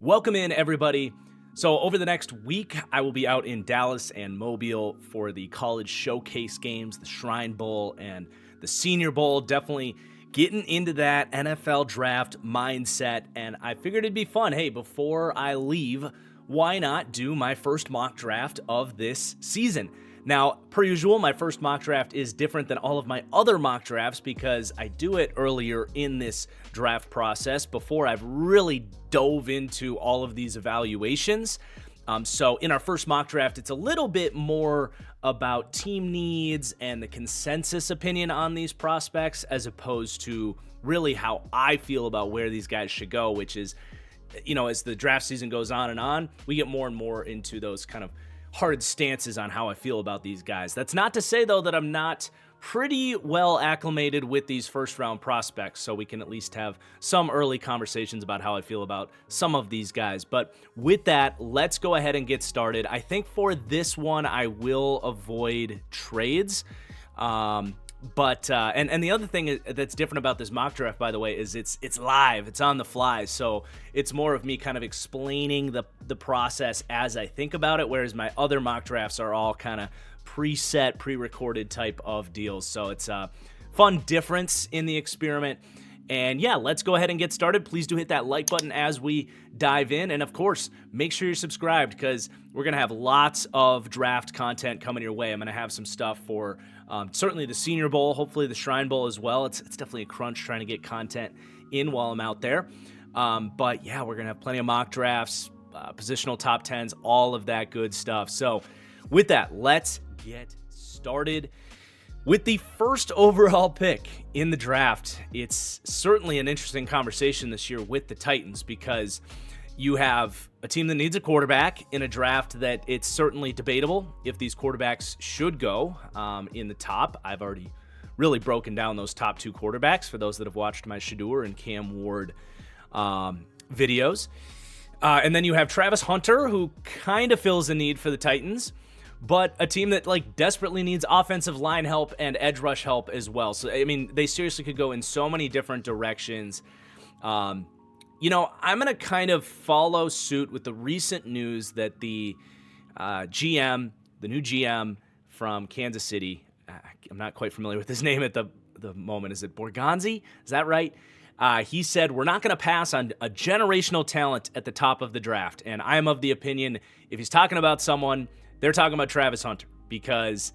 Welcome in, everybody. So over the next week, I will be out in Dallas and Mobile for the college showcase games, the Shrine Bowl and the Senior Bowl. Definitely getting into that NFL draft mindset, and I figured it'd be fun. Hey, before I leave, why not do my first mock draft of this season? Now, per usual, my first mock draft is different than all of my other mock drafts because I do it earlier in this draft process before I've really dove into all of these evaluations. So in our first mock draft, it's a little bit more about team needs and the consensus opinion on these prospects as opposed to really how I feel about where these guys should go, which is, as the draft season goes on, we get more and more into those kind of hard stances on how I feel about these guys. That's not to say, though, that I'm not pretty well acclimated with these first round prospects, so we can at least have some early conversations about how I feel about some of these guys. But with that, let's go ahead and get started. I think for this one, I will avoid trades. But the other thing that's different about this mock draft, by the way, is it's live, it's on the fly. So it's more of me kind of explaining the process as I think about it, whereas my other mock drafts are all kind of preset, pre-recorded type of deals. So it's a fun difference in the experiment. And yeah, let's go ahead and get started. Please do hit that like button as we dive in. And of course, make sure you're subscribed because we're going to have lots of draft content coming your way. I'm going to have some stuff for certainly the Senior Bowl, hopefully the Shrine Bowl as well. It's definitely a crunch trying to get content in while I'm out there. But yeah, we're going to have plenty of mock drafts, positional top 10s, all of that good stuff. So with that, let's get started. With the first overall pick in the draft, it's certainly an interesting conversation this year with the Titans because you have a team that needs a quarterback in a draft that it's certainly debatable if these quarterbacks should go in the top. I've already really broken down those top two quarterbacks for those that have watched my Shedeur and Cam Ward videos. And then you have Travis Hunter, who kind of fills a need for the Titans, but a team that desperately needs offensive line help and edge rush help as well. So, I mean, they seriously could go in so many different directions. I'm going to kind of follow suit with the recent news that the new GM from Kansas City, I'm not quite familiar with his name at the moment. Is it Borgonzi? Is that right? He said, we're not going to pass on a generational talent at the top of the draft. And I am of the opinion, if he's talking about someone, they're talking about Travis Hunter because,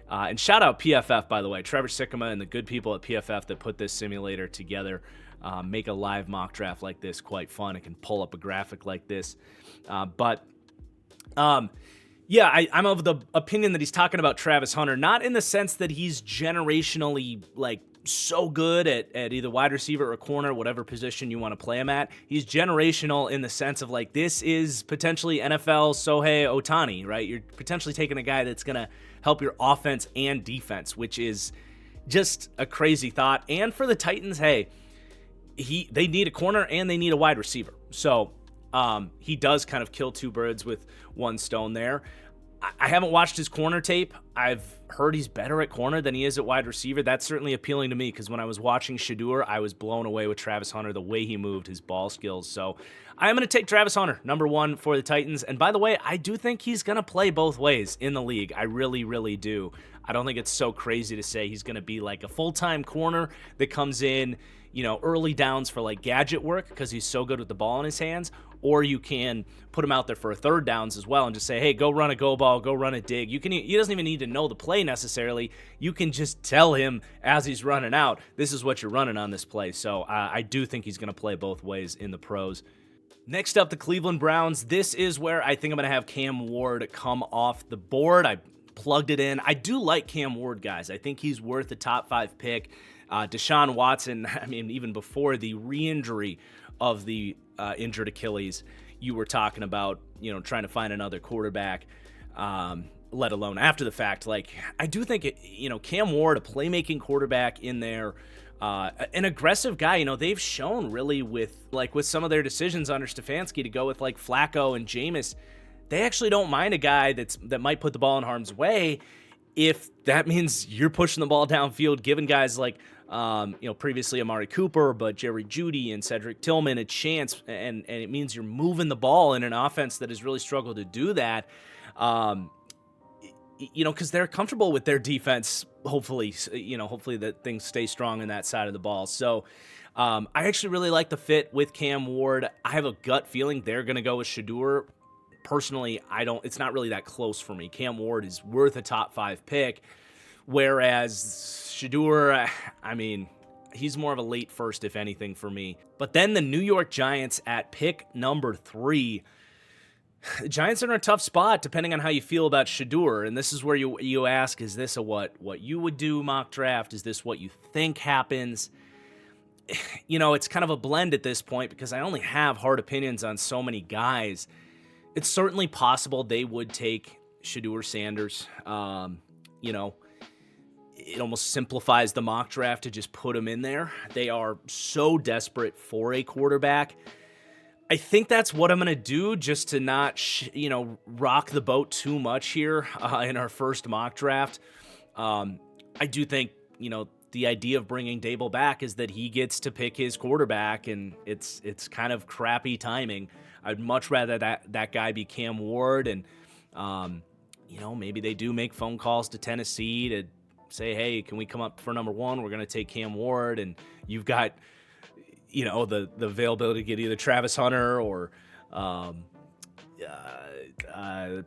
and shout out PFF, by the way, Trevor Sikkema and the good people at PFF that put this simulator together, make a live mock draft like this quite fun. It can pull up a graphic like this. I'm of the opinion that he's talking about Travis Hunter, not in the sense that he's generationally so good at either wide receiver or corner, whatever position you want to play him at. He's generational in the sense of this is potentially NFL Shohei Ohtani, right? You're potentially taking a guy that's going to help your offense and defense, which is just a crazy thought. And for the Titans, hey, they need a corner and they need a wide receiver. So he does kind of kill two birds with one stone there. I haven't watched his corner tape. I've heard he's better at corner than he is at wide receiver. That's certainly appealing to me because when I was watching Shedeur, I was blown away with Travis Hunter, the way he moved, his ball skills. So I'm going to take Travis Hunter, number one for the Titans. And by the way, I do think he's going to play both ways in the league. I really, really do. I don't think it's so crazy to say he's going to be a full-time corner that comes in, early downs for gadget work because he's so good with the ball in his hands, or you can put him out there for a third downs as well and just say, hey, go run a go ball, go run a dig. He doesn't even need to know the play necessarily. You can just tell him as he's running out, this is what you're running on this play. So I do think he's going to play both ways in the pros. Next up, the Cleveland Browns. This is where I think I'm going to have Cam Ward come off the board. I plugged it in. I do like Cam Ward, guys. I think he's worth a top 5 pick. Deshaun Watson, I mean, even before the re-injury of the injured Achilles, you were talking about, trying to find another quarterback, let alone after the fact. I do think, Cam Ward, a playmaking quarterback in there, an aggressive guy. They've shown really with some of their decisions under Stefanski to go with Flacco and Jameis, they actually don't mind a guy that might put the ball in harm's way if that means you're pushing the ball downfield, giving guys Previously Amari Cooper, but Jerry Jeudy and Cedric Tillman a chance, and it means you're moving the ball in an offense that has really struggled to do that. Because they're comfortable with their defense, hopefully that things stay strong on that side of the ball. So I actually really like the fit with Cam Ward. I have a gut feeling they're going to go with Shedeur. Personally, it's not really that close for me. Cam Ward is worth a top 5 pick, whereas Shedeur, he's more of a late first, if anything, for me. But then the New York Giants at pick number 3. The Giants are in a tough spot, depending on how you feel about Shedeur. And this is where you ask, is this a what you would do mock draft? Is this what you think happens? It's kind of a blend at this point because I only have hard opinions on so many guys. It's certainly possible they would take Shedeur Sanders. It almost simplifies the mock draft to just put him in there. They are so desperate for a quarterback. I think that's what I'm going to do just to not, rock the boat too much here in our first mock draft. I do think, the idea of bringing Dable back is that he gets to pick his quarterback, and it's kind of crappy timing. I'd much rather that guy be Cam Ward, and, maybe they do make phone calls to Tennessee to say, hey, can we come up for number 1? We're going to take Cam Ward, and you've got the availability to get either Travis Hunter or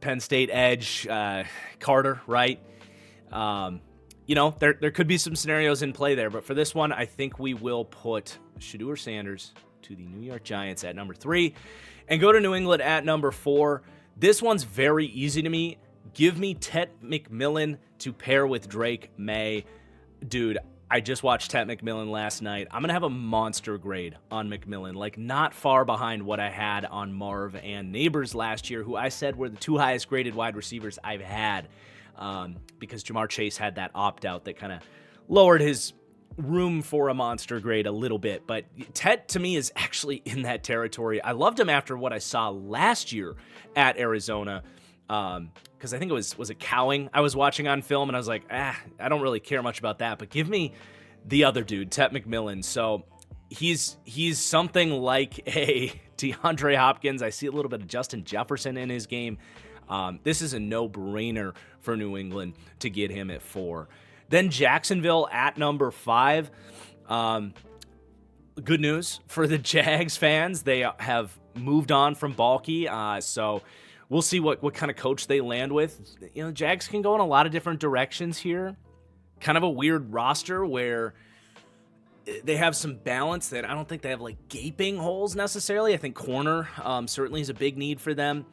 Penn State edge Carter, right? There could be some scenarios in play there, but for this one, I think we will put Shedeur Sanders to the New York Giants at number 3 and go to New England at number 4. This one's very easy to me. Give me Tet McMillan to pair with Drake May. Dude, I just watched Tet McMillan last night. I'm going to have a monster grade on McMillan, like not far behind what I had on Marv and Neighbors last year, who I said were the 2 highest graded wide receivers I've had, because Jamar Chase had that opt-out that kind of lowered his room for a monster grade a little bit. But Tet, to me, is actually in that territory. I loved him after what I saw last year at Arizona, because I think was it Cowing I was watching on film, and I was like, I don't really care much about that, but give me the other dude, Tet McMillan. So he's something like a DeAndre Hopkins. I see a little bit of Justin Jefferson in his game. This is a no-brainer for New England to get him at 4. Then Jacksonville at number 5. Good news for the Jags fans. They have moved on from Baalke, so we'll see what kind of coach they land with. Jags can go in a lot of different directions here. Kind of a weird roster where they have some balance that I don't think they have like gaping holes necessarily. I think corner certainly is a big need for them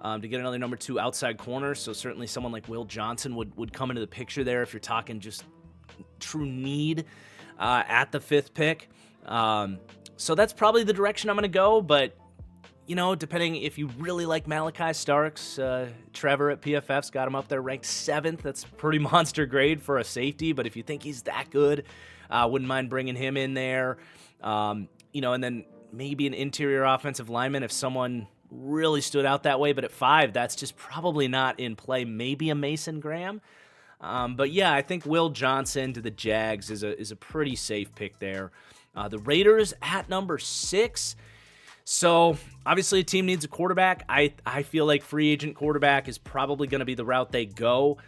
to get another number 2 outside corner. So certainly someone like Will Johnson would come into the picture there if you're talking just true need at the 5th pick. So that's probably the direction I'm going to go, but depending if you really like Malachi Starks, Trevor at PFF's got him up there ranked 7th. That's a pretty monster grade for a safety, but if you think he's that good, wouldn't mind bringing him in there. And then maybe an interior offensive lineman if someone really stood out that way, but at 5, that's just probably not in play. Maybe a Mason Graham. But yeah, I think Will Johnson to the Jags is a pretty safe pick there. The Raiders at number 6. So obviously a team needs a quarterback. I feel like free agent quarterback is probably going to be the route they go.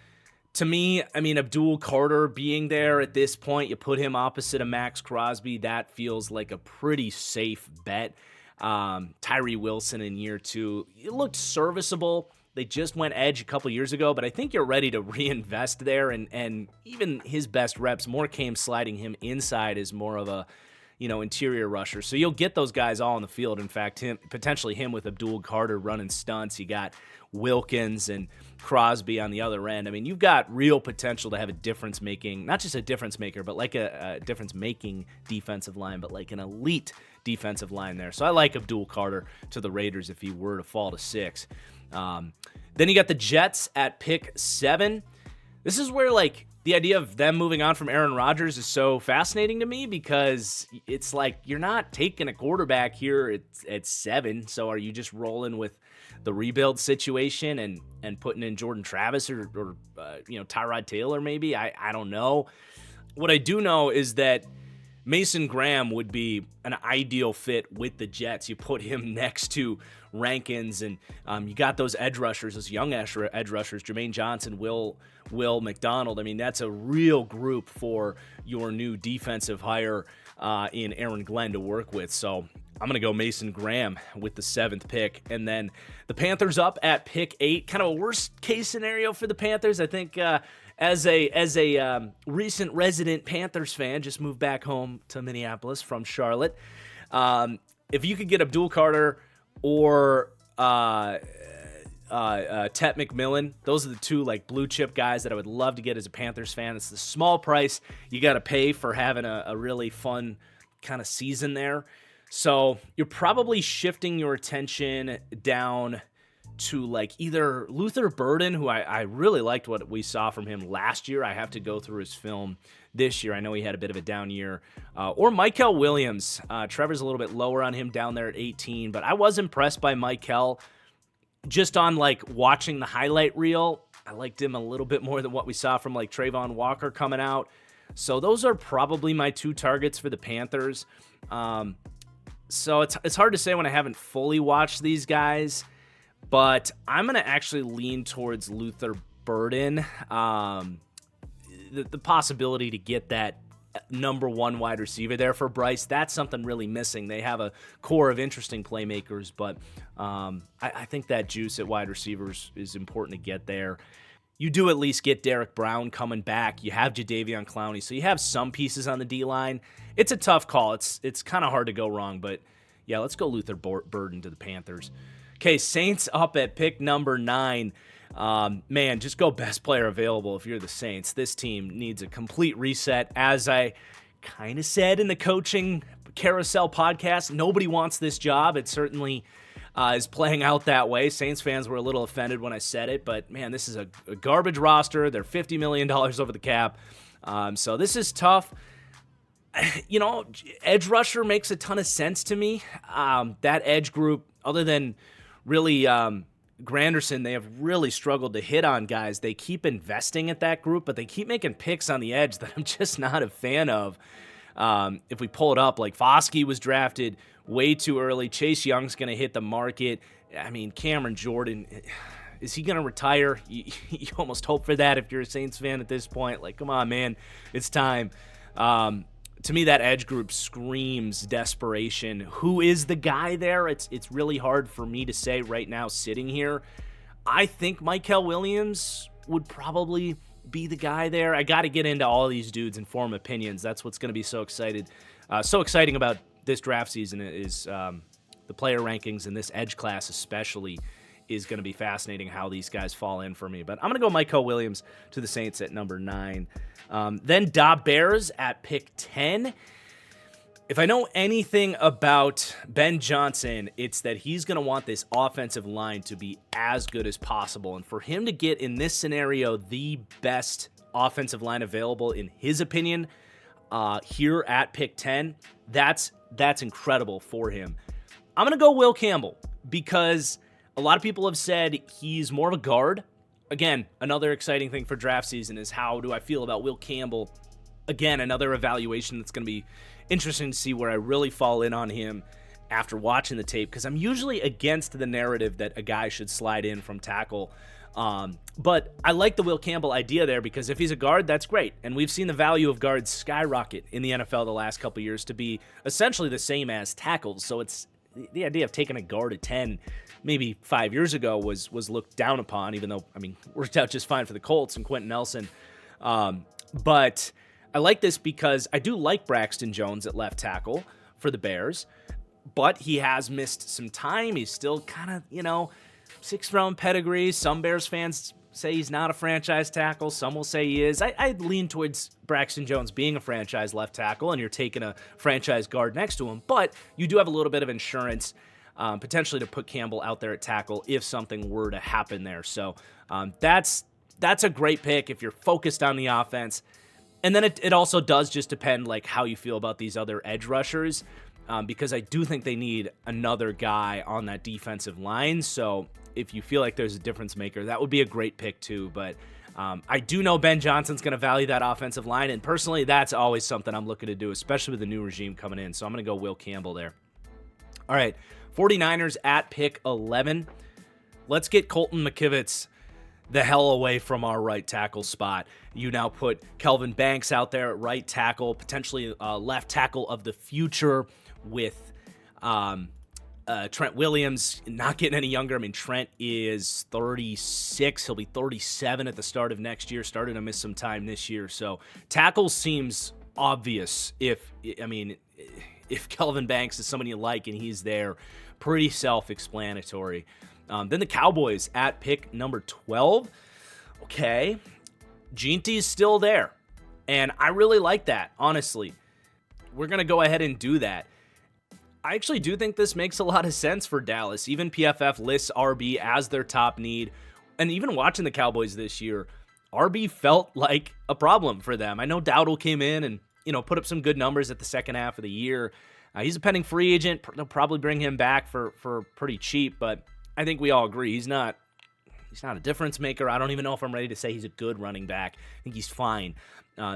To me, Abdul Carter being there at this point, you put him opposite of Max Crosby, that feels like a pretty safe bet. Tyree Wilson in year 2, it looked serviceable. They just went edge a couple years ago, but I think you're ready to reinvest there, and even his best reps more came sliding him inside as more of a interior rusher. So you'll get those guys all on the field. In fact, potentially him with Abdul Carter running stunts. You got Wilkins and Crosby on the other end. You've got real potential to have a difference-making, not just a difference maker, but like a difference-making defensive line, but like an elite defensive line there. So I like Abdul Carter to the Raiders if he were to fall to 6. Then you got the Jets at pick 7. This is where the idea of them moving on from Aaron Rodgers is so fascinating to me, because it's like you're not taking a quarterback here at 7. So are you just rolling with the rebuild situation and putting in Jordan Travis or Tyrod Taylor maybe? I don't know. What I do know is that Mason Graham would be an ideal fit with the Jets. You put him next to Rankins, and you got those edge rushers, those young edge rushers, Jermaine Johnson, Will McDonald. I mean, that's a real group for your new defensive hire in Aaron Glenn to work with. So I'm going to go Mason Graham with the 7th pick. And then the Panthers up at pick 8. Kind of a worst case scenario for the Panthers. I think as a recent resident Panthers fan, just moved back home to Minneapolis from Charlotte. If you could get Abdul Carter or Tet McMillan, those are the two like blue chip guys that I would love to get as a Panthers fan. It's the small price you got to pay for having a really fun kind of season there. So you're probably shifting your attention down to like either Luther Burden, who I really liked what we saw from him last year. I have to go through his film this year. I know he had a bit of a down year. Or Michael Williams. Trevor's a little bit lower on him down there at 18, but I was impressed by Michael just on like watching the highlight reel. I liked him a little bit more than what we saw from like Trayvon Walker coming out. So those are probably my 2 targets for the Panthers. So it's hard to say when I haven't fully watched these guys. But I'm going to actually lean towards Luther Burden. The possibility to get that number 1 wide receiver there for Bryce, that's something really missing. They have a core of interesting playmakers, but I think that juice at wide receivers is important to get there. You do at least get Derek Brown coming back. You have Jadeveon Clowney, so you have some pieces on the D-line. It's a tough call. It's kind of hard to go wrong, but yeah, let's go Luther Burden to the Panthers. Okay, Saints up at pick number 9. Man, just go best player available if you're the Saints. This team needs a complete reset. As I kind of said in the coaching carousel podcast, nobody wants this job. It certainly is playing out that way. Saints fans were a little offended when I said it, but man, this is a garbage roster. They're $50 million over the cap. So this is tough. You know, edge rusher makes a ton of sense to me. That edge group, other than really Granderson, they have really struggled to hit on guys. They keep investing at that group, but they keep making picks on the edge that I'm just not a fan of. If we pull it up, like Foskey was drafted way too early. Chase Young's going to hit the market. I mean, Cameron Jordan, is he going to retire? You almost hope for that if you're a Saints fan at this point. Like, come on, man, it's time. To me, that edge group screams desperation. Who is the guy there? It's really hard for me to say right now sitting here. I think Michael Williams would probably be the guy there. I got to get into all these dudes and form opinions. That's what's going to be so exciting about this draft season is the player rankings, and this edge class especially is going to be fascinating how these guys fall in for me. But I'm going to go Michael Williams to the Saints at number 9. Then Da Bears at pick 10. If I know anything about Ben Johnson, it's that he's going to want this offensive line to be as good as possible. And for him to get, in this scenario, the best offensive line available, in his opinion, here at pick 10, that's incredible for him. I'm going to go Will Campbell because a lot of people have said he's more of a guard. Again, another exciting thing for draft season is how do I feel about Will Campbell? Again, another evaluation that's going to be interesting to see where I really fall in on him after watching the tape, because I'm usually against the narrative that a guy should slide in from tackle. But I like the Will Campbell idea there because if he's a guard, that's great. And we've seen the value of guards skyrocket in the NFL the last couple years to be essentially the same as tackles. So it's the idea of taking a guard at 10 maybe 5 years ago was looked down upon, even though, I mean, worked out just fine for the Colts and Quentin Nelson. But I like this because I do like Braxton Jones at left tackle for the Bears, but he has missed some time. He's still kind of, 6th round pedigree. Some Bears fans say he's not a franchise tackle. Some will say he is. I lean towards Braxton Jones being a franchise left tackle, and you're taking a franchise guard next to him, but you do have a little bit of insurance potentially to put Campbell out there at tackle if something were to happen there. So that's a great pick if you're focused on the offense. And then it also does just depend like how you feel about these other edge rushers, because I do think they need another guy on that defensive line. So if you feel like there's a difference maker, that would be a great pick too. But I do know Ben Johnson's going to value that offensive line, and personally, that's always something I'm looking to do, especially with the new regime coming in. So I'm going to go Will Campbell there. All right, 49ers at pick 11. Let's get Colton McKivitz the hell away from our right tackle spot. You now put Kelvin Banks out there at right tackle, potentially left tackle of the future with Trent Williams not getting any younger. I mean, Trent is 36. He'll be 37 at the start of next year, starting to miss some time this year. So tackle seems obvious if Kelvin Banks is someone you like and he's there, pretty self-explanatory. Then the Cowboys at pick number 12. Okay, Ginty's still there, and I really like that, honestly. We're going to go ahead and do that. I actually do think this makes a lot of sense for Dallas. Even PFF lists RB as their top need, and even watching the Cowboys this year, RB felt like a problem for them. I know Dowdle came in and put up some good numbers at the second half of the year. He's a pending free agent. They'll probably bring him back for pretty cheap, but I think we all agree he's not a difference maker. I don't even know if I'm ready to say he's a good running back. I think he's fine.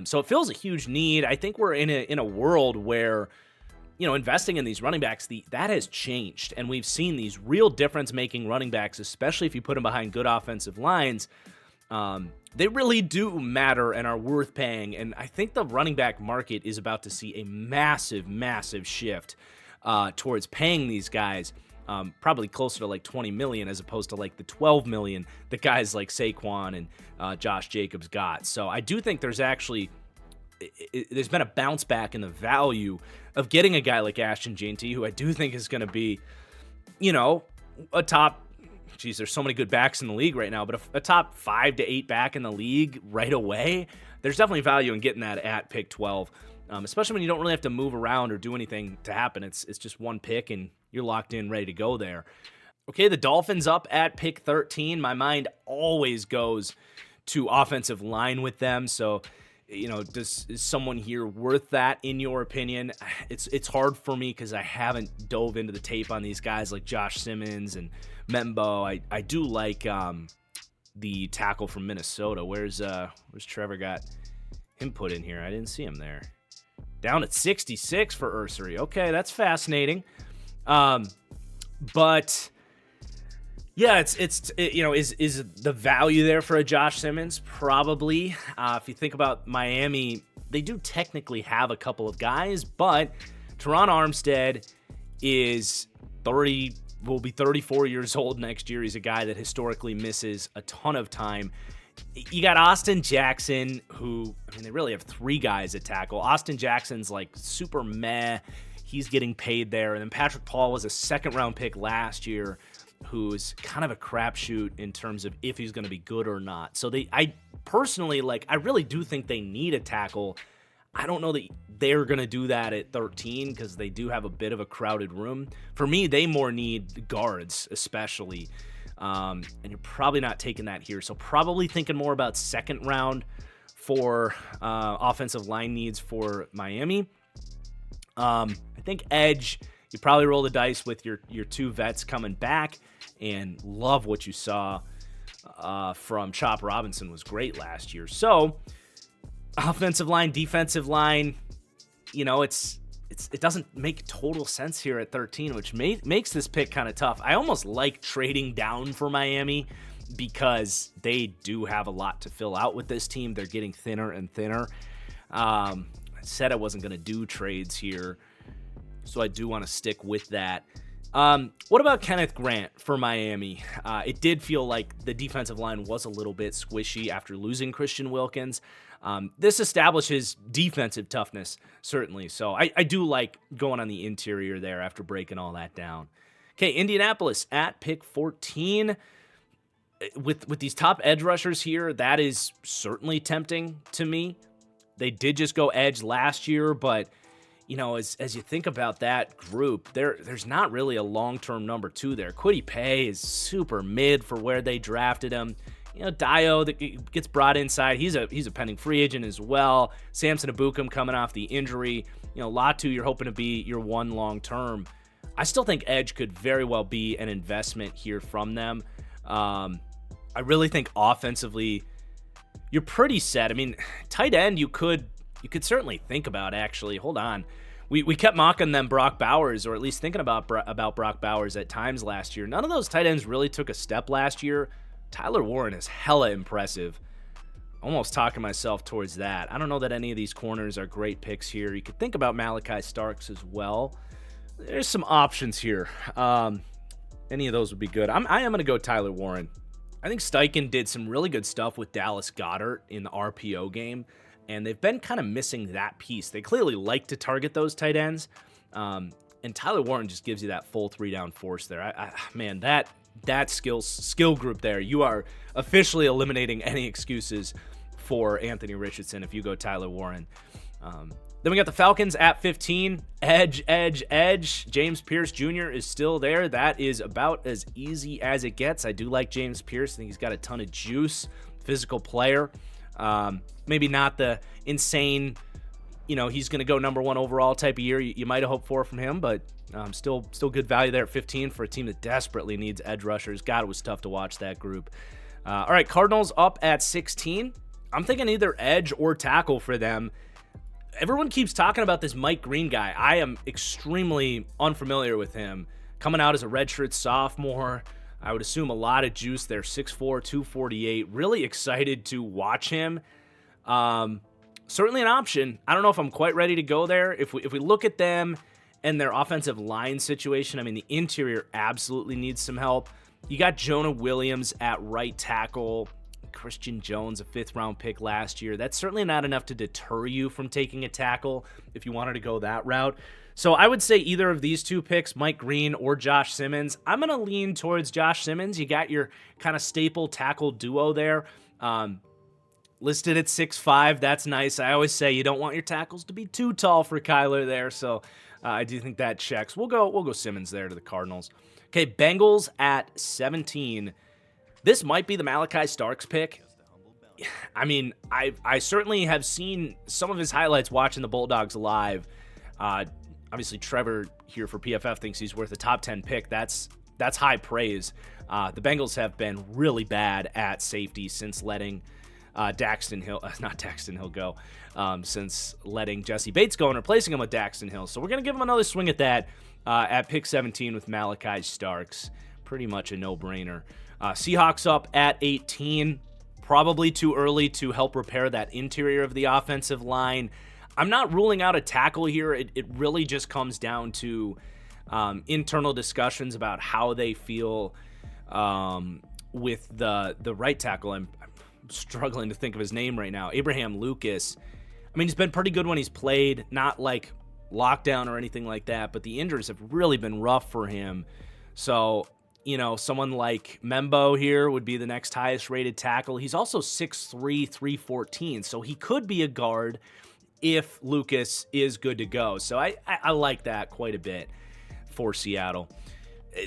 So it fills a huge need. I think we're in a world where, investing in these running backs, that has changed. And we've seen these real difference-making running backs, especially if you put them behind good offensive lines. They really do matter and are worth paying. And I think the running back market is about to see a massive, massive shift towards paying these guys. Probably closer to like $20 million as opposed to like the $12 million that guys like Saquon and Josh Jacobs got. So I do think there's been a bounce back in the value of getting a guy like Ashton Jeanty, who I do think is going to be, a top, there's so many good backs in the league right now, but a top 5 to 8 back in the league right away. There's definitely value in getting that at pick 12, especially when you don't really have to move around or do anything to happen. It's just one pick and you're locked in, ready to go there. Okay, the Dolphins up at pick 13. My mind always goes to offensive line with them. So, is someone here worth that in your opinion? It's hard for me because I haven't dove into the tape on these guys like Josh Simmons and Membo. I do like the tackle from Minnesota. Where's Trevor got him put in here? I didn't see him there. Down at 66 for Ursary. Okay, that's fascinating. But yeah, is the value there for a Josh Simmons? Probably. If you think about Miami, they do technically have a couple of guys, but Teron Armstead will be 34 years old next year. He's a guy that historically misses a ton of time. You got Austin Jackson, who, they really have 3 guys at tackle. Austin Jackson's like super meh. He's getting paid there. And then Patrick Paul was a second-round pick last year, who's kind of a crapshoot in terms of if he's going to be good or not. So I personally, I really do think they need a tackle. I don't know that they're going to do that at 13 because they do have a bit of a crowded room. For me, they more need guards, especially. And you're probably not taking that here. So probably thinking more about second round for offensive line needs for Miami. I think edge, you probably roll the dice with your 2 vets coming back, and love what you saw from Chop Robinson was great last year. So offensive line, defensive line, it doesn't make total sense here at 13, which makes this pick kind of tough. I almost like trading down for Miami because they do have a lot to fill out with this team. They're getting thinner and thinner. I said I wasn't going to do trades here, so I do want to stick with that. What about Kenneth Grant for Miami? It did feel like the defensive line was a little bit squishy after losing Christian Wilkins. This establishes defensive toughness, certainly. So I do like going on the interior there after breaking all that down. Okay, Indianapolis at pick 14. With these top edge rushers here, that is certainly tempting to me. They did just go edge last year, but as you think about that group, there's not really a long-term number 2 there. Kwity Paye is super mid for where they drafted him. Dio that gets brought inside. He's a pending free agent as well. Samson Ebukam coming off the injury. Latu, you're hoping to be your one long-term. I still think edge could very well be an investment here from them. I really think offensively, you're pretty set. I mean, tight end you could certainly think about, actually. Hold on. We kept mocking them Brock Bowers, or at least thinking about Brock Bowers at times last year. None of those tight ends really took a step last year. Tyler Warren is hella impressive. Almost talking myself towards that. I don't know that any of these corners are great picks here. You could think about Malachi Starks as well. There's some options here. Any of those would be good. I am going to go Tyler Warren. I think Steichen did some really good stuff with Dallas Goedert in the RPO game, and they've been kind of missing that piece. They clearly like to target those tight ends, and Tyler Warren just gives you that full 3-down force there. Man, that skill group there, you are officially eliminating any excuses for Anthony Richardson if you go Tyler Warren. Then we got the Falcons at 15. Edge. James Pierce Jr. is still there. That is about as easy as it gets. I do like James Pierce. I think he's got a ton of juice, physical player. Maybe not the insane, he's going to go number 1 overall type of year you might have hoped for from him, but still good value there at 15 for a team that desperately needs edge rushers. God, it was tough to watch that group. All right, Cardinals up at 16. I'm thinking either edge or tackle for them. Everyone keeps talking about this Mike Green guy. I am extremely unfamiliar with him. Coming out as a redshirt sophomore, I would assume a lot of juice there. 6'4", 248. Really excited to watch him. Certainly an option. I don't know if I'm quite ready to go there. If we look at them and their offensive line situation, I mean, the interior absolutely needs some help. You got Jonah Williams at right tackle. Christian Jones, a 5th-round pick last year. That's certainly not enough to deter you from taking a tackle if you wanted to go that route. So I would say either of these two picks, Mike Green or Josh Simmons. I'm going to lean towards Josh Simmons. You got your kind of staple tackle duo there. Listed at 6'5", that's nice. I always say you don't want your tackles to be too tall for Kyler there, so I do think that checks. We'll go Simmons there to the Cardinals. Okay, Bengals at 17. This might be the Malachi Starks pick. I mean, I certainly have seen some of his highlights watching the Bulldogs live. Obviously, Trevor here for PFF thinks he's worth a top 10 pick. That's high praise. The Bengals have been really bad at safety since letting Daxton Hill go, since letting Jesse Bates go and replacing him with Daxton Hill. So we're going to give him another swing at that at pick 17 with Malachi Starks. Pretty much a no-brainer. Seahawks up at 18. Probably too early to help repair that interior of the offensive line. I'm not ruling out a tackle here. It really just comes down to internal discussions about how they feel with the right tackle. I'm struggling to think of his name right now. Abraham Lucas. I mean, he's been pretty good when he's played, not like lockdown or anything like that, but the injuries have really been rough for him. So, someone like Membo here would be the next highest rated tackle. He's also 6'3", 314, so he could be a guard if Lucas is good to go. So I like that quite a bit for Seattle.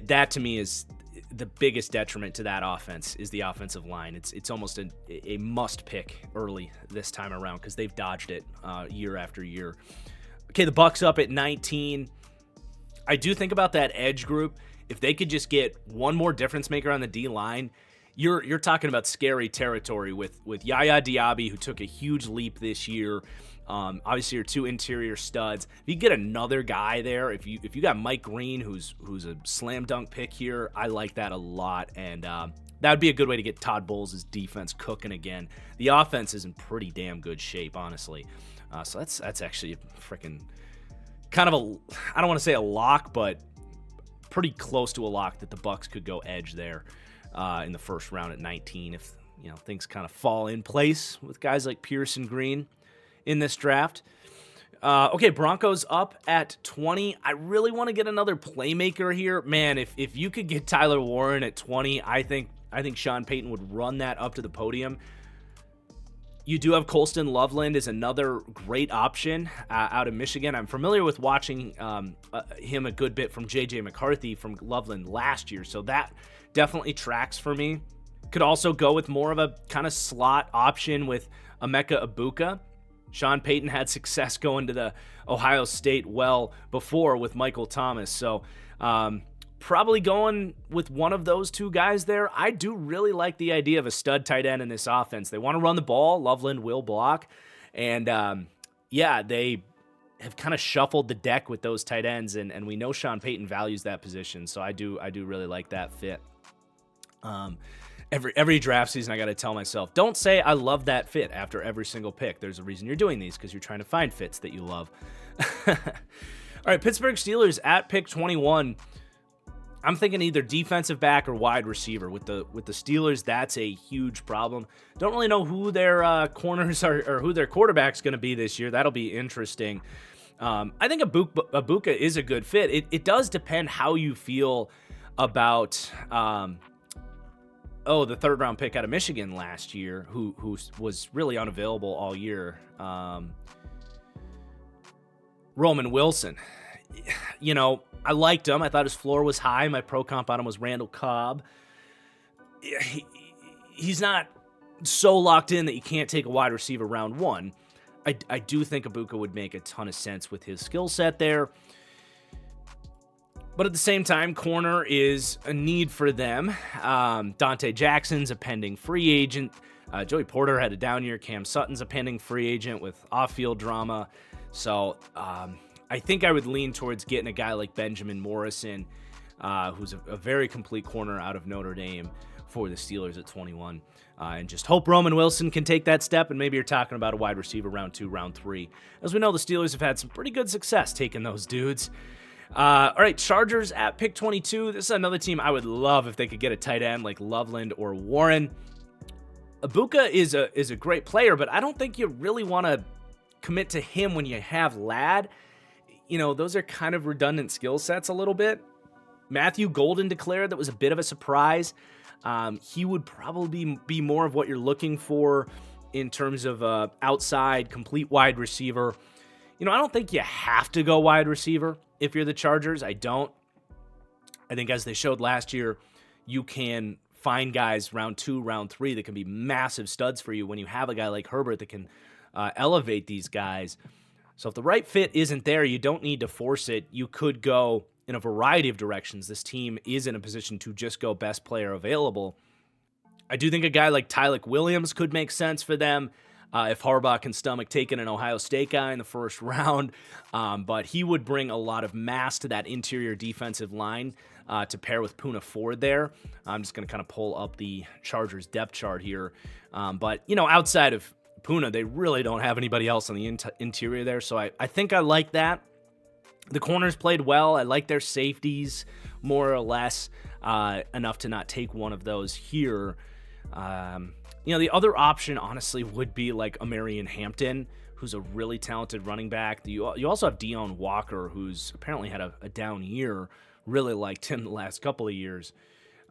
That to me is the biggest detriment to that offense is the offensive line. It's almost a must pick early this time around because they've dodged it year after year. Okay, the Bucs up at 19. I do think about that edge group. If they could just get one more difference maker on the D-line, you're talking about scary territory with Yaya Diaby, who took a huge leap this year. Obviously, your two interior studs. If you get another guy there, if you got Mike Green, who's a slam dunk pick here, I like that a lot. And that would be a good way to get Todd Bowles' defense cooking again. The offense is in pretty damn good shape, honestly. So that's actually a freaking kind of I don't want to say a lock, but pretty close to a lock that the Bucs could go edge there in the first round at 19 if things kind of fall in place with guys like Pierce and Green in this draft. Okay, Broncos up at 20. I really want to get another playmaker here. Man, if you could get Tyler Warren at 20, I think Sean Payton would run that up to the podium. You do have Colston Loveland as another great option out of Michigan. I'm familiar with watching him a good bit from J.J. McCarthy from Loveland last year, so that definitely tracks for me. Could also go with more of a kind of slot option with Emeka Egbuka. Sean Payton had success going to the Ohio State well before with Michael Thomas, so probably going with one of those two guys there. I do really like the idea of a stud tight end in this offense. They want to run the ball. Loveland will block. And they have kind of shuffled the deck with those tight ends, and we know Sean Payton values that position. So I do really like that fit. Every draft season, I got to tell myself, don't say I love that fit after every single pick. There's a reason you're doing these, because you're trying to find fits that you love. All right, Pittsburgh Steelers at pick 21. I'm thinking either defensive back or wide receiver. With the Steelers, that's a huge problem. Don't really know who their corners are or who their quarterback's going to be this year. That'll be interesting. I think Ibuka is a good fit. It does depend how you feel about the third-round pick out of Michigan last year, who was really unavailable all year. Roman Wilson. I liked him. I thought his floor was high. My pro comp on him was Randall Cobb. He's not so locked in that you can't take a wide receiver round one. I do think Ibuka would make a ton of sense with his skill set there. But at the same time, corner is a need for them. Dante Jackson's a pending free agent. Joey Porter had a down year. Cam Sutton's a pending free agent with off-field drama. So I think I would lean towards getting a guy like Benjamin Morrison, who's a very complete corner out of Notre Dame for the Steelers at 21. And just hope Roman Wilson can take that step, and maybe you're talking about a wide receiver round 2, round 3. As we know, the Steelers have had some pretty good success taking those dudes. All right, Chargers at pick 22. This is another team I would love if they could get a tight end like Loveland or Warren. Ibuka is a great player, but I don't think you really want to commit to him when you have Ladd. Those are kind of redundant skill sets a little bit. Matthew Golden declared that was a bit of a surprise. He would probably be more of what you're looking for in terms of outside, complete wide receiver. I don't think you have to go wide receiver if you're the Chargers. I don't. I think as they showed last year, you can find guys round 2, round 3 that can be massive studs for you when you have a guy like Herbert that can elevate these guys. So if the right fit isn't there, you don't need to force it. You could go in a variety of directions. This team is in a position to just go best player available. I do think a guy like Tyleik Williams could make sense for them if Harbaugh can stomach taking an Ohio State guy in the first round. But he would bring a lot of mass to that interior defensive line to pair with Poona Ford there. I'm just going to kind of pull up the Chargers depth chart here. But outside of Poona, they really don't have anybody else on the interior there. So I think I like that. The corners played well. I like their safeties more or less enough to not take one of those here. The other option, honestly, would be like Amarian Hampton, who's a really talented running back. You also have Deone Walker, who's apparently had a down year. Really liked him the last couple of years.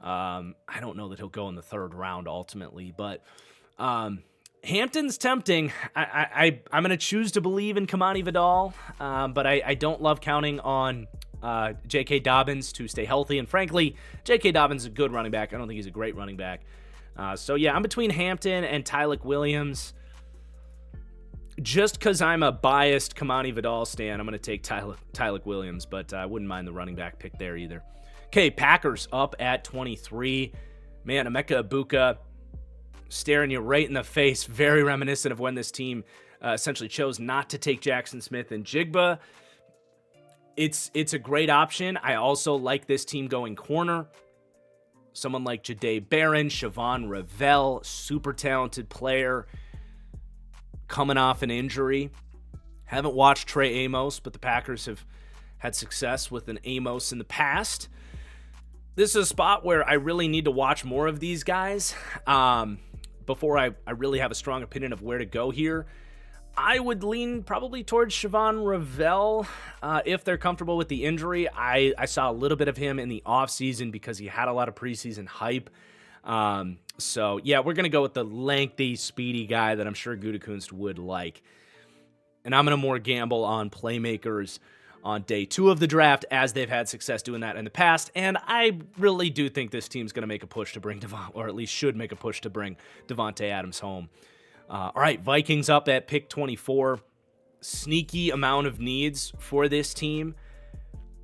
I don't know that he'll go in the third round ultimately, but Hampton's tempting. I'm going to choose to believe in Kamani Vidal, but I don't love counting on J.K. Dobbins to stay healthy. And frankly, J.K. Dobbins is a good running back. I don't think he's a great running back. I'm between Hampton and Tyleik Williams. Just because I'm a biased Kamani Vidal stan, I'm going to take Tyleik Williams, but I wouldn't mind the running back pick there either. Okay, Packers up at 23. Man, Emeka Ibuka staring you right in the face. Very reminiscent of when this team essentially chose not to take Jackson Smith and Jigba. It's a great option. I also like this team going corner. Someone like Jahdae Barron, Siobhan Ravel, super talented player, coming off an injury. Haven't watched Trey Amos, but the Packers have had success with an Amos in the past. This is a spot where I really need to watch more of these guys before I really have a strong opinion of where to go here. I would lean probably towards Siobhan Ravel if they're comfortable with the injury. I saw a little bit of him in the offseason because he had a lot of preseason hype. We're going to go with the lengthy, speedy guy that I'm sure Gutekunst would like. And I'm going to more gamble on playmakers on day 2 of the draft, as they've had success doing that in the past. And I really do think this team's going to make a push to bring or at least should make a push to bring Davante Adams home. All right, Vikings up at pick 24. Sneaky amount of needs for this team.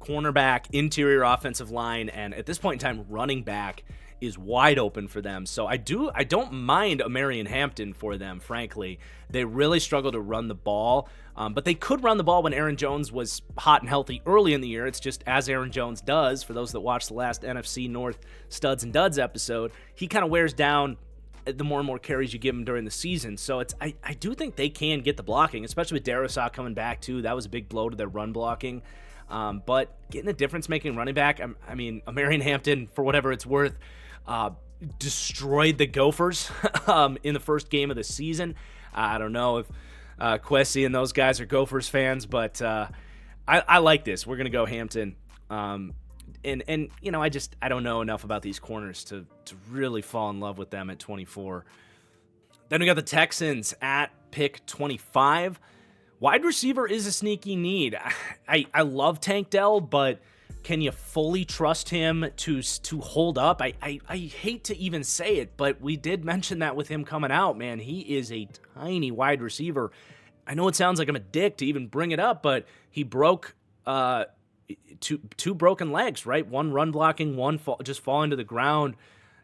cornerback, interior offensive line, and at this point in time, running back is wide open for them. So I don't mind Amarian Hampton for them, frankly. They really struggle to run the ball, but they could run the ball when Aaron Jones was hot and healthy early in the year. It's just as Aaron Jones does, for those that watched the last NFC North Studs and Duds episode, he kind of wears down the more and more carries you give him during the season. So I do think they can get the blocking, especially with Darrisaw coming back too. That was a big blow to their run blocking. But getting a difference-making running back, I mean, Amarian Hampton, for whatever it's worth, destroyed the Gophers in the first game of the season. I don't know if Kwesi and those guys are Gophers fans, but I like this. We're going to go Hampton. And you know, I don't know enough about these corners to really fall in love with them at 24. Then we got the Texans at pick 25. Wide receiver is a sneaky need. I love Tank Dell, but can you fully trust him to hold up? I hate to even say it, but we did mention that with him coming out, man. He is a tiny wide receiver. I know it sounds like I'm a dick to even bring it up, but he broke two broken legs, right? One run blocking, one just falling to the ground.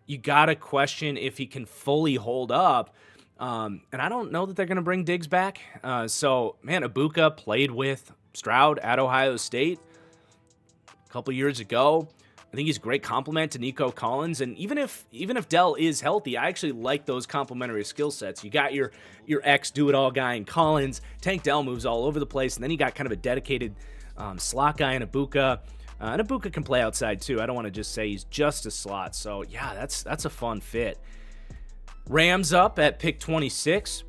You got to question if he can fully hold up. And I don't know that they're going to bring Diggs back. So, man, Ibuka played with Stroud at Ohio State a couple years ago. I think he's a great compliment to Nico Collins. And even if Dell is healthy, I actually like those complementary skill sets. You got your ex-do-it-all guy in Collins. Tank Dell moves all over the place. And then you got kind of a dedicated slot guy in Ibuka. And Ibuka can play outside too. I don't want to just say he's just a slot. So, yeah, that's a fun fit. Rams up at pick 26.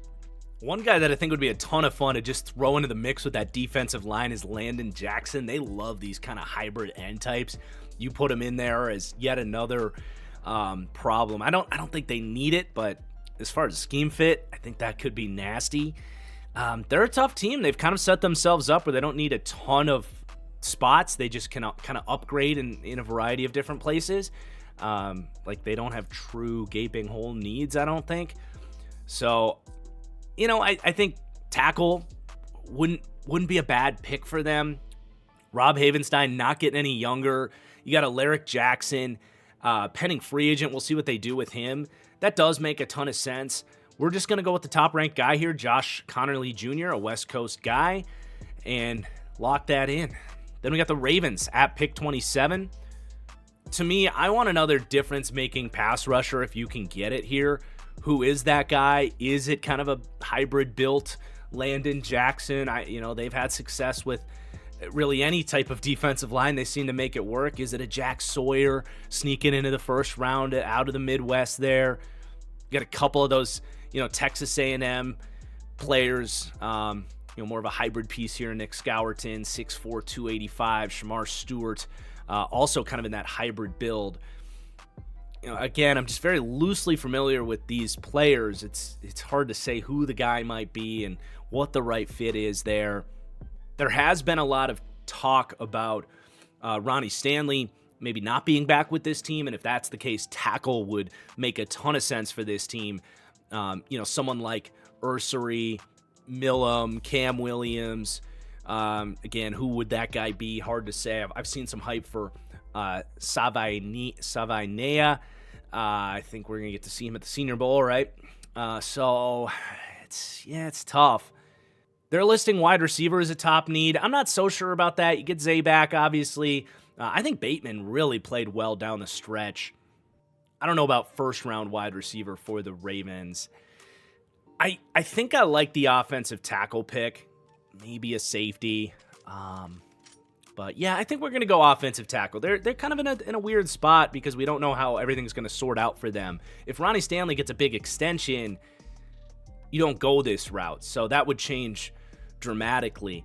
One guy that I think would be a ton of fun to just throw into the mix with that defensive line is Landon Jackson. They love these kind of hybrid end types. You put him in there as yet another problem. I don't think they need it, but as far as scheme fit, I think that could be nasty. They're a tough team. They've kind of set themselves up where they don't need a ton of spots. They just can kind of upgrade in a variety of different places. Like they don't have true gaping hole needs, I don't think. So, you know, I think tackle wouldn't be a bad pick for them. Rob Havenstein not getting any younger. You got Alaric Jackson, pending free agent. We'll see what they do with him. That does make a ton of sense. We're just going to go with the top-ranked guy here, Josh Connerly Jr., a West Coast guy, and lock that in. Then we got the Ravens at pick 27. To me, I want another difference-making pass rusher if you can get it here. Who is that guy? Is it kind of a hybrid-built Landon Jackson? They've had success with really any type of defensive line. They seem to make it work. Is it a Jack Sawyer sneaking into the first round out of the Midwest there? You got a couple of those, Texas A&M players, more of a hybrid piece here. Nick Scourton, 6'4", 285. Shamar Stewart, also kind of in that hybrid build. Again, I'm just very loosely familiar with these players. It's hard to say who the guy might be and what the right fit is there. There has been a lot of talk about Ronnie Stanley maybe not being back with this team, and if that's the case, tackle would make a ton of sense for this team. Someone like Ursary, Millam, Cam Williams. Again, who would that guy be? Hard to say. I've seen some hype for Savainea. I think we're going to get to see him at the Senior Bowl, right? So it's tough. They're listing wide receiver as a top need. I'm not so sure about that. You get Zay back, obviously. I think Bateman really played well down the stretch. I don't know about first-round wide receiver for the Ravens. I think I like the offensive tackle pick. Maybe a safety. But yeah, I think we're going to go offensive tackle. They're kind of in a weird spot because we don't know how everything's going to sort out for them. If Ronnie Stanley gets a big extension, you don't go this route. So that would change dramatically.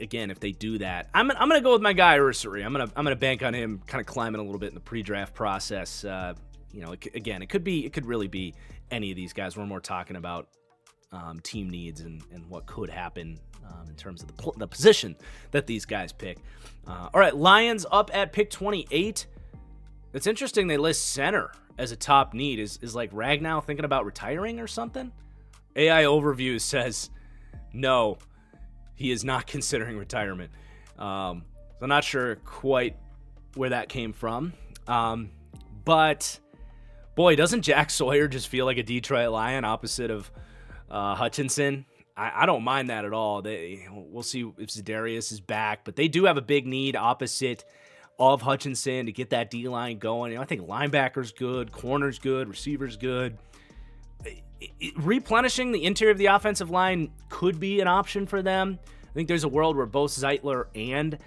Again, if they do that, I'm going to go with my guy Ursary. I'm going to bank on him kind of climbing a little bit in the pre-draft process. It could really be any of these guys. We're more talking about team needs and what could happen in terms of the position that these guys pick. All right, Lions up at pick 28. It's interesting they list center as a top need. Is like Ragnow thinking about retiring or something? AI Overview says no, he is not considering retirement. So I'm not sure quite where that came from. But boy, doesn't Jack Sawyer just feel like a Detroit Lion opposite of Hutchinson? I don't mind that at all. We'll see if Za'Darius is back, but they do have a big need opposite of Hutchinson to get that D-line going. I think linebacker's good, corner's good, receiver's good. Replenishing the interior of the offensive line could be an option for them. I think there's a world where both Zeitler and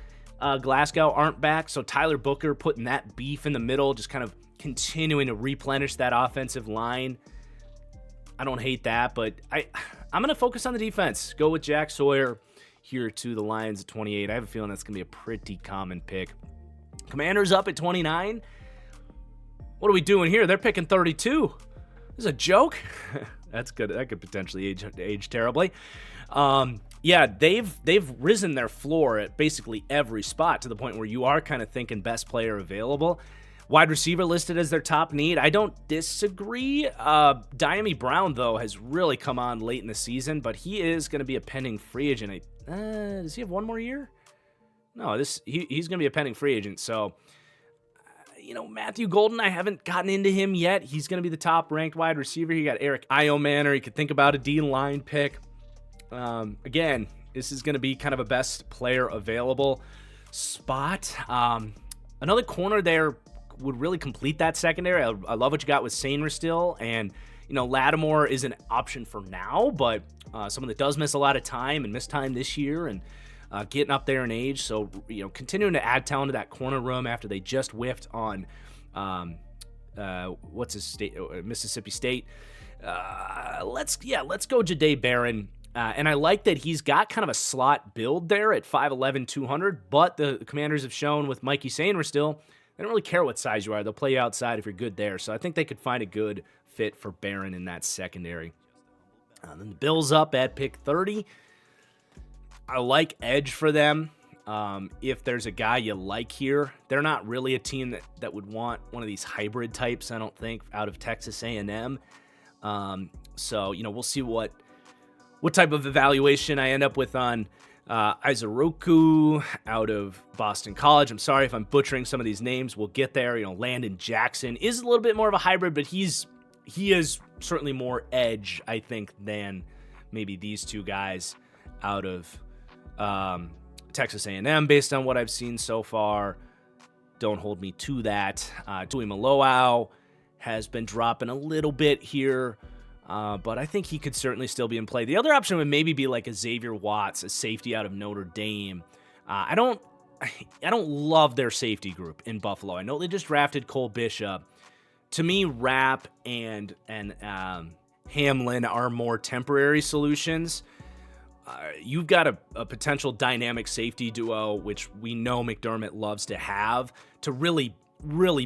Glasgow aren't back, so Tyler Booker putting that beef in the middle, just kind of continuing to replenish that offensive line. I don't hate that, but I'm going to focus on the defense. Go with Jack Sawyer here to the Lions at 28. I have a feeling that's going to be a pretty common pick. Commanders up at 29. What are we doing here? They're picking 32. This is a joke? That's good. That could potentially age terribly. Yeah, they've risen their floor at basically every spot to the point where you are kind of thinking best player available. Wide receiver listed as their top need. I don't disagree. Dyami Brown, though, has really come on late in the season, but he is going to be a pending free agent. Does he have one more year? No, he's going to be a pending free agent. So, Matthew Golden, I haven't gotten into him yet. He's going to be the top-ranked wide receiver. You got Eric Iomanner. You could think about a D-line pick. Again, this is going to be kind of a best player available spot. Another corner there would really complete that secondary. I love what you got with Sainer still, and Lattimore is an option for now, but someone that does miss a lot of time and missed time this year and getting up there in age. So continuing to add talent to that corner room after they just whiffed on Mississippi State. Let's go Jahdae Barron. And I like that he's got kind of a slot build there at 5'11", 200, but the Commanders have shown with Mikey Sainer still, they don't really care what size you are. They'll play you outside if you're good there. So I think they could find a good fit for Barron in that secondary. Then the Bills up at pick 30. I like edge for them. If there's a guy you like here, they're not really a team that would want one of these hybrid types, I don't think, out of Texas A&M. So, we'll see what type of evaluation I end up with on Izuruku out of Boston College. I'm sorry if I'm butchering some of these names. We'll get there. Landon Jackson is a little bit more of a hybrid, but he is certainly more edge, I think, than maybe these two guys out of Texas A&M based on what I've seen so far. Don't hold me to that. Tui Maloau has been dropping a little bit here. But I think he could certainly still be in play. The other option would maybe be like a Xavier Watts, a safety out of Notre Dame. I don't love their safety group in Buffalo. I know they just drafted Cole Bishop. To me, Rapp and Hamlin are more temporary solutions. You've got a potential dynamic safety duo, which we know McDermott loves to have, to really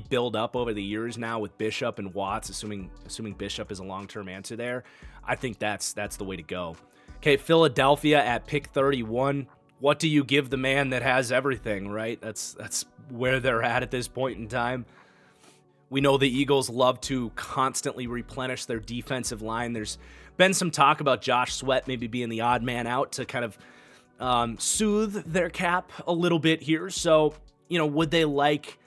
build up over the years now with Bishop and Watts, assuming Bishop is a long-term answer there. I think that's the way to go. Okay, Philadelphia at pick 31. What do you give the man that has everything, right? That's where they're at this point in time. We know the Eagles love to constantly replenish their defensive line. There's been some talk about Josh Sweat maybe being the odd man out to kind of soothe their cap a little bit here. So, would they like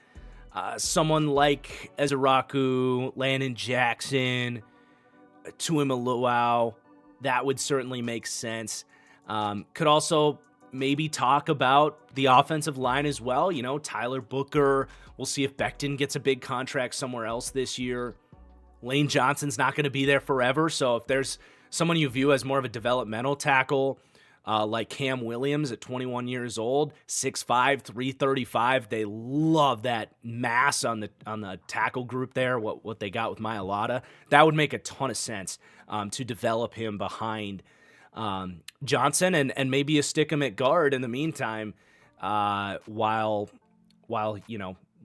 someone like Ezeraku, Landon Jackson, Tuimaluau? That would certainly make sense. Could also maybe talk about the offensive line as well. Tyler Booker. We'll see if Becton gets a big contract somewhere else this year. Lane Johnson's not going to be there forever. So if there's someone you view as more of a developmental tackle, like Cam Williams at 21 years old, 6'5", 335. They love that mass on the tackle group there, what they got with Mailata. That would make a ton of sense to develop him behind Johnson and maybe you stick him at guard in the meantime while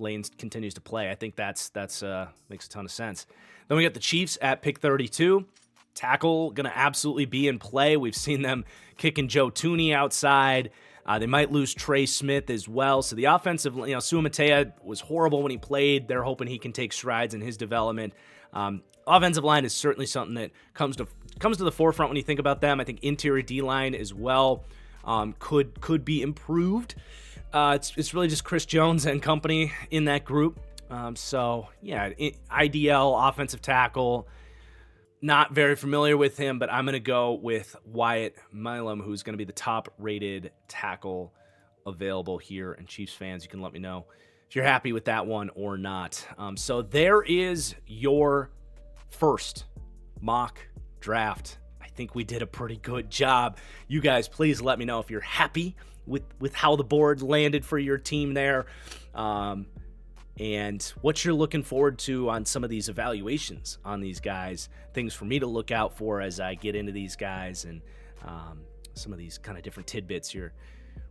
Lane continues to play. I think that's makes a ton of sense. Then we got the Chiefs at pick 32. Tackle going to absolutely be in play. We've seen them kicking Joe Thuney outside. They might lose Trey Smith as well. So the offensive, Sua Matea was horrible when he played. They're hoping he can take strides in his development. Offensive line is certainly something that comes to the forefront when you think about them. I think interior D-line as well. could be improved. It's really just Chris Jones and company in that group. IDL offensive tackle. Not very familiar with him, but I'm going to go with Wyatt Milam, who's going to be the top-rated tackle available here. And Chiefs fans, you can let me know if you're happy with that one or not. So there is your first mock draft. I think we did a pretty good job. You guys, please let me know if you're happy with how the board landed for your team there. And what you're looking forward to on some of these evaluations on these guys, things for me to look out for as I get into these guys, and some of these kind of different tidbits you're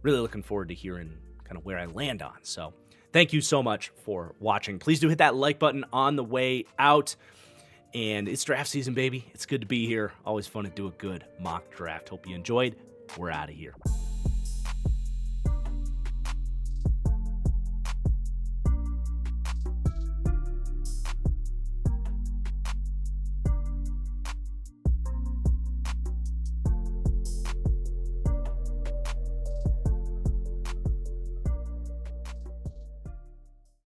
really looking forward to hearing kind of where I land on. So thank you so much for watching. Please do hit that like button on the way out. And it's draft season, baby. It's good to be here. Always fun to do a good mock draft. Hope you enjoyed. We're out of here.